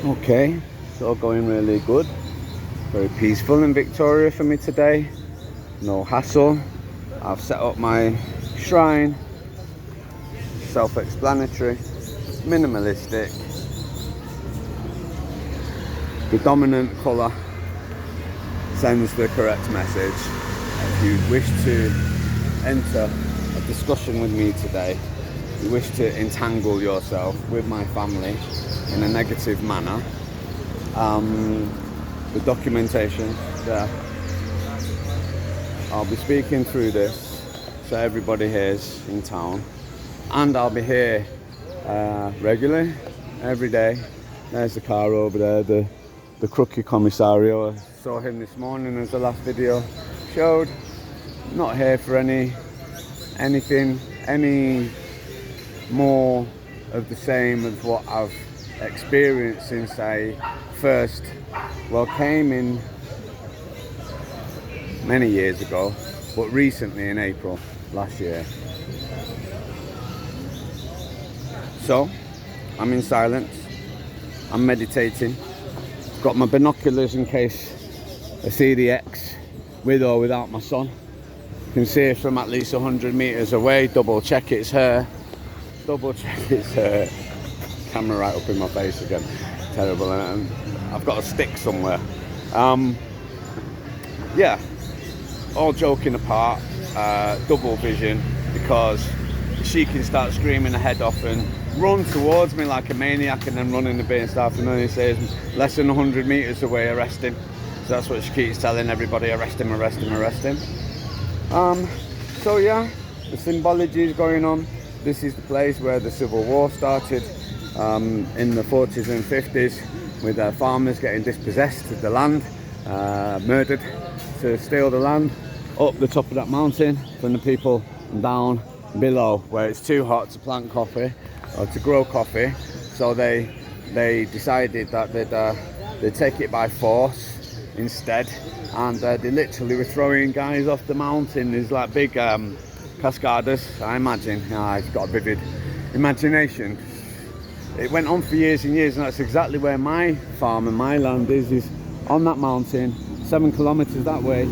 Okay, it's all going really good. Very peaceful in Victoria for me today. No hassle. I've set up my shrine. Self-explanatory, minimalistic. The dominant colour sends the correct message. If you wish to enter a discussion with me today, you wish to entangle yourself with my family in a negative manner, the documentation there. I'll be speaking through this so everybody hears in town, and I'll be here regularly, every day. There's the car over there, the crookie commissario. I saw him this morning as the last video showed. Not here for any more of the same as what I've experienced since I first came in many years ago, but recently in April last year. So I'm in silence, I'm meditating, got my binoculars in case I see the X with or without my son. You can see it from at least 100 meters away. Double check it's her. Double check it's her. Camera right up in my face again. Terrible. And I've got a stick somewhere. Yeah, all joking apart, double vision, because she can start screaming her head off and run towards me like a maniac and then run in the bay and stuff, and then he says less than 100 meters away, arrest him. So that's what she keeps telling everybody, arrest him, arrest him, arrest him. So yeah, the symbology is going on. This is the place where the Civil War started in the 40s and 50s, with farmers getting dispossessed of the land, murdered to steal the land, up the top of that mountain from the people down below where it's too hot to plant coffee or to grow coffee. So they decided that they'd take it by force instead, and they literally were throwing guys off the mountain. There's like big cascadas, I imagine. I've got a vivid imagination. It went on for years and years, and that's exactly where my farm and my land is on that mountain, 7 kilometers that way.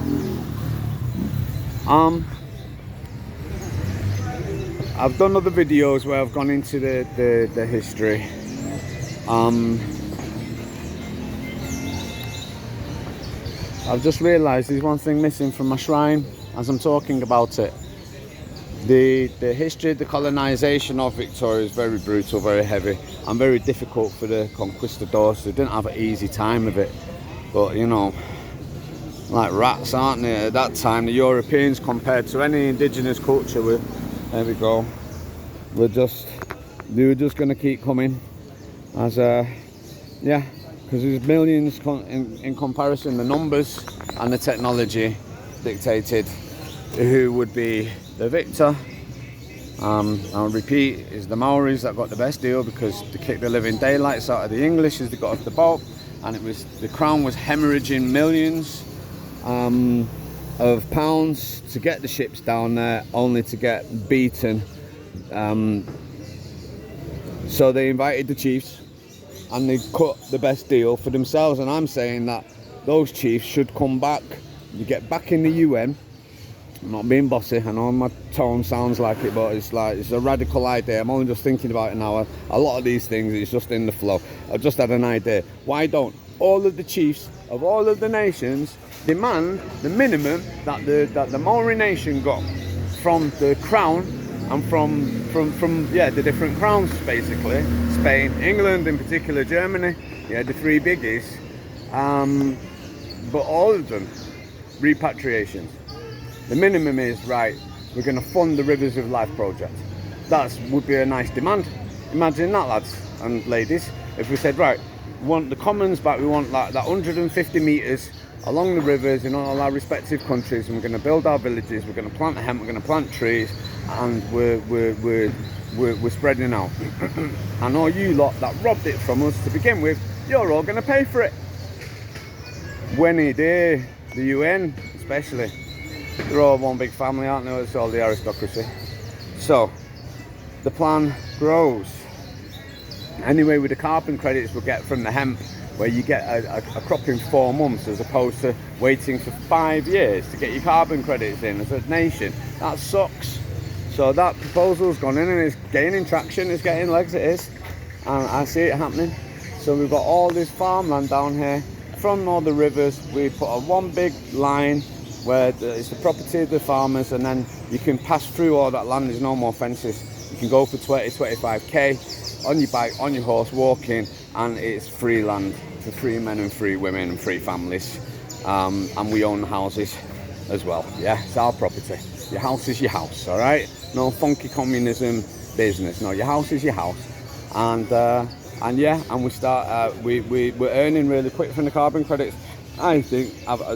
I've done other videos where I've gone into the history. I've just realised there's one thing missing from my shrine as I'm talking about it. The history, the colonisation of Victoria is very brutal, very heavy, and very difficult for the conquistadors. They didn't have an easy time of it. But you know, like rats, aren't they? At that time, the Europeans, compared to any indigenous culture, there we go. They were just going to keep coming, as yeah, because there's millions in comparison. The numbers and the technology dictated who would be the victor. I'll repeat, it's the Maoris that got the best deal, because they kicked the living daylights out of the English as they got off the boat, and the crown was hemorrhaging millions of pounds to get the ships down there, only to get beaten. So they invited the chiefs and they cut the best deal for themselves, and I'm saying that those chiefs should come back. You get back in the UN. I'm not being bossy, I know my tone sounds like it, but it's a radical idea. I'm only just thinking about it now. A lot of these things, it's just in the flow. I've just had an idea. Why don't all of the chiefs of all of the nations demand the minimum that the Maori nation got from the crown and from the different crowns, basically? Spain, England, in particular Germany, the three biggies, but all of them repatriations. The minimum is, right, we're going to fund the Rivers of Life project. That would be a nice demand. Imagine that, lads and ladies, if we said, right, we want the commons back, we want like that 150 metres along the rivers in all our respective countries, and we're going to build our villages, we're going to plant hemp, we're going to plant trees, and we're spreading out. And all you lot that robbed it from us to begin with, you're all going to pay for it. When he did, the UN especially, they're all one big family, aren't they? It's all the aristocracy. So the plan grows. Anyway, with the carbon credits we get from the hemp, where you get a crop in 4 months as opposed to waiting for 5 years to get your carbon credits in as a nation, that sucks. So that proposal's gone in and it's gaining traction, it's getting legs, it is, and I see it happening. So we've got all this farmland down here from all the rivers. We put a one big line where it's the property of the farmers, and then you can pass through all that land. There's no more fences. You can go for 20-25k on your bike, on your horse, walking, and it's free land for free men and free women and free families. And we own houses as well. Yeah, it's our property. Your house is your house, all right? No funky communism business. No, your house is your house. And yeah, and we're earning really quick from the carbon credits. I think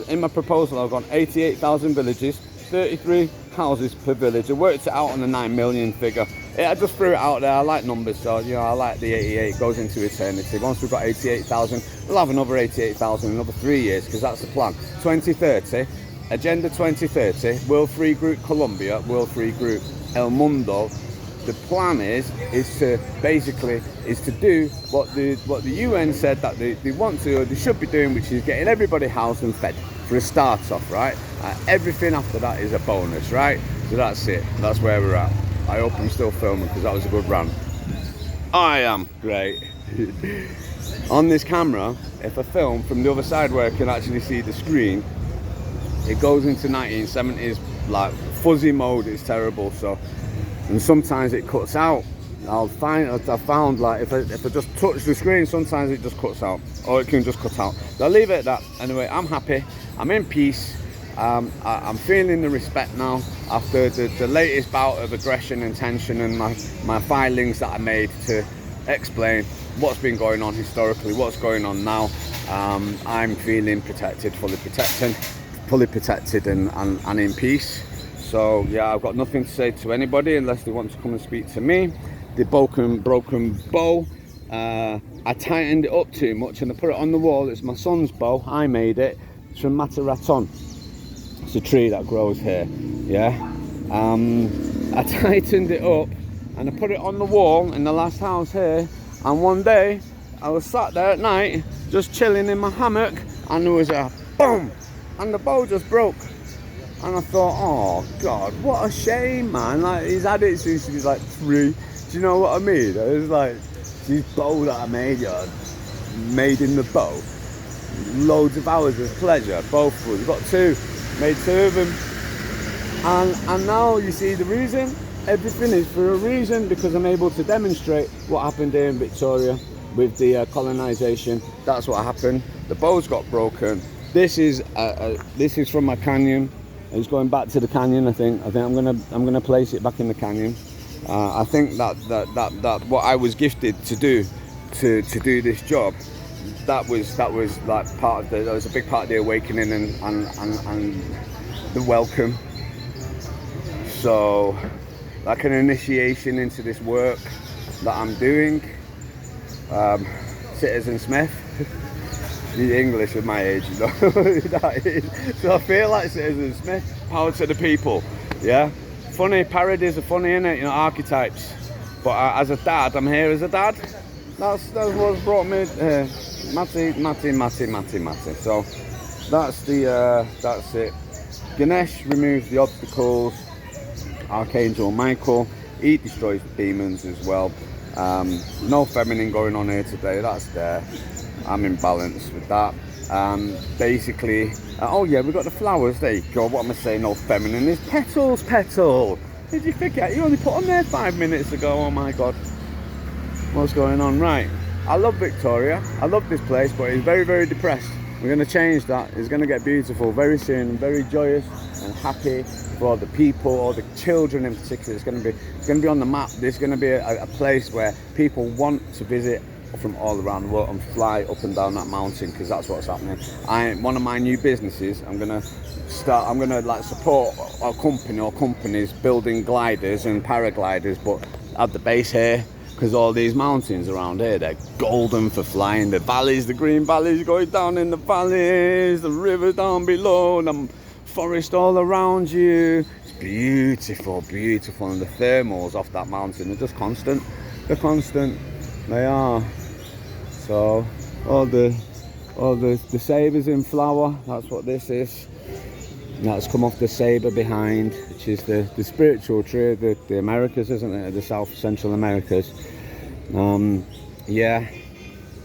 in my proposal I've got 88,000 villages, 33 houses per village. I worked it out on the 9 million figure. I just threw it out there. I like numbers, so you know, I like the 88. It goes into eternity. Once we've got 88,000, we'll have another 88,000 in another 3 years, because that's the plan. 2030, Agenda 2030, World Free Group Colombia, World Free Group El Mundo. The plan is to basically do what the UN said that they want to, or they should be doing, which is getting everybody housed and fed for a start off, right? Everything after that is a bonus, right? So that's it. That's where we're at. I hope I'm still filming, because that was a good rant. I am great. On this camera, if I film from the other side where I can actually see the screen, it goes into 1970s like fuzzy mode. It's terrible. So, and sometimes it cuts out. I found like if I just touch the screen, sometimes it just cuts out, or it can just cut out. So I'll leave it at that. Anyway, I'm happy. I'm in peace. I'm feeling the respect now after the latest bout of aggression and tension, and my filings that I made to explain what's been going on historically, what's going on now. I'm feeling protected, fully protected and in peace. So yeah, I've got nothing to say to anybody unless they want to come and speak to me. The broken bow, I tightened it up too much and I put it on the wall. It's my son's bow. I made it. It's from Mataraton. It's a tree that grows here. Yeah. I tightened it up and I put it on the wall in the last house here. And one day I was sat there at night just chilling in my hammock, and there was a boom, and the bow just broke. And I thought, oh God, what a shame, man. Like, he's had it since he was like 3. Do you know what I mean? It was like, this bow that I made, made in the bow. Loads of hours of pleasure, both of us. We've got 2, made 2 of them. And now you see the reason. Everything is for a reason, because I'm able to demonstrate what happened here in Victoria with the colonisation. That's what happened. The bow's got broken. This is from my canyon. It's going back to the canyon. I think I'm gonna place it back in the canyon. I think that what I was gifted to do this job, that was like part of that was a big part of the awakening and the welcome. So, like an initiation into this work that I'm doing. Citizen Smith. The English at my age, you know. That is. So I feel like Citizen Smith. Power to the people. Yeah. Funny parodies are funny, innit? You know, archetypes. But as a dad, I'm here as a dad. That's what's brought me here. Matty. So that's it. Ganesh removes the obstacles. Archangel Michael, he destroys the demons as well. No feminine going on here today, that's there. I'm in balance with that. Basically, oh yeah, we've got the flowers. There you go. What am I saying? No feminine. It's petals. Did you forget? You only put on there 5 minutes ago. Oh my God. What's going on? Right. I love Victoria. I love this place, but it's very, very depressed. We're going to change that. It's going to get beautiful very soon. I'm very joyous and happy for all the people, all the children in particular. It's going to be on the map. There's going to be a place where people want to visit from all around the world and fly up and down that mountain, because that's what's happening. One of my new businesses, I'm gonna like support a company or companies building gliders and paragliders, but at the base here, because all these mountains around here, they're golden for flying. The valleys, the green valleys going down in the valleys, the river down below, the forest all around you. It's beautiful, and the thermals off that mountain are just constant. They're constant. They are. So all the sabres in flower, that's what this is. And that's come off the sabre behind, which is the spiritual tree of the Americas, isn't it? The South Central Americas. Yeah,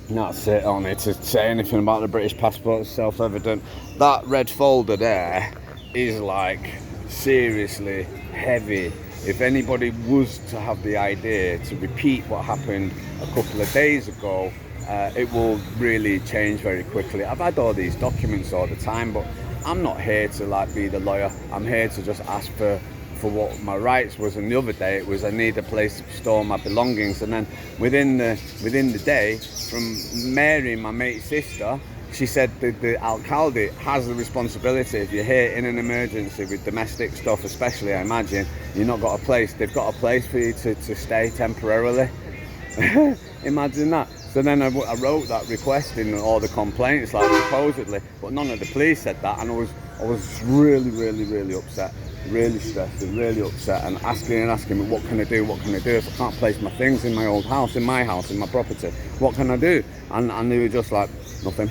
that's it. I don't need to say anything about the British passport, it's self-evident. That red folder there is like seriously heavy. If anybody was to have the idea to repeat what happened a couple of days ago, it will really change very quickly. I've had all these documents all the time, but I'm not here to like be the lawyer. I'm here to just ask for what my rights was. And the other day it was I need a place to store my belongings. And then within the day, from Mary, my mate's sister, she said the alcalde has the responsibility. If you're here in an emergency with domestic stuff, especially, I imagine you've not got a place. They've got a place for you to stay temporarily. Imagine that. So then I wrote that requesting all the complaints, like supposedly, but none of the police said that, and I was really upset, really stressed and really upset, and asking me, what can I do if I can't place my things in my old house, in my property, what can I do? And they were just like, nothing.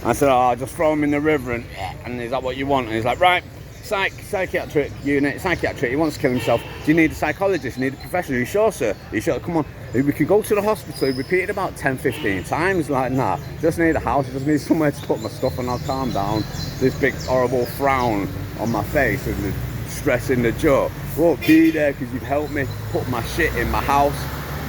I said, oh, I'll just throw them in the river, and is that what you want? And he's like, right. Psychiatric unit, psychiatric, he wants to kill himself. Do you need a psychologist? You need a professional? Are you sure, sir? Are you sure? Come on, we can go to the hospital. He repeated about 10-15 times, like, nah, just need a house, just need somewhere to put my stuff and I'll calm down. This big horrible frown on my face and the stress in the jaw. Won't be there because you've helped me put my shit in my house.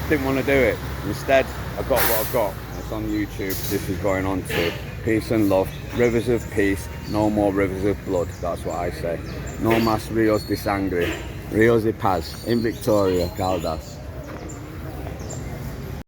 Didn't want to do it. Instead, I got what I got. It's on YouTube. This is going on too. Peace and love, rivers of peace, no more rivers of blood, that's what I say. No más ríos de sangre, ríos de paz, in Victoria, Caldas.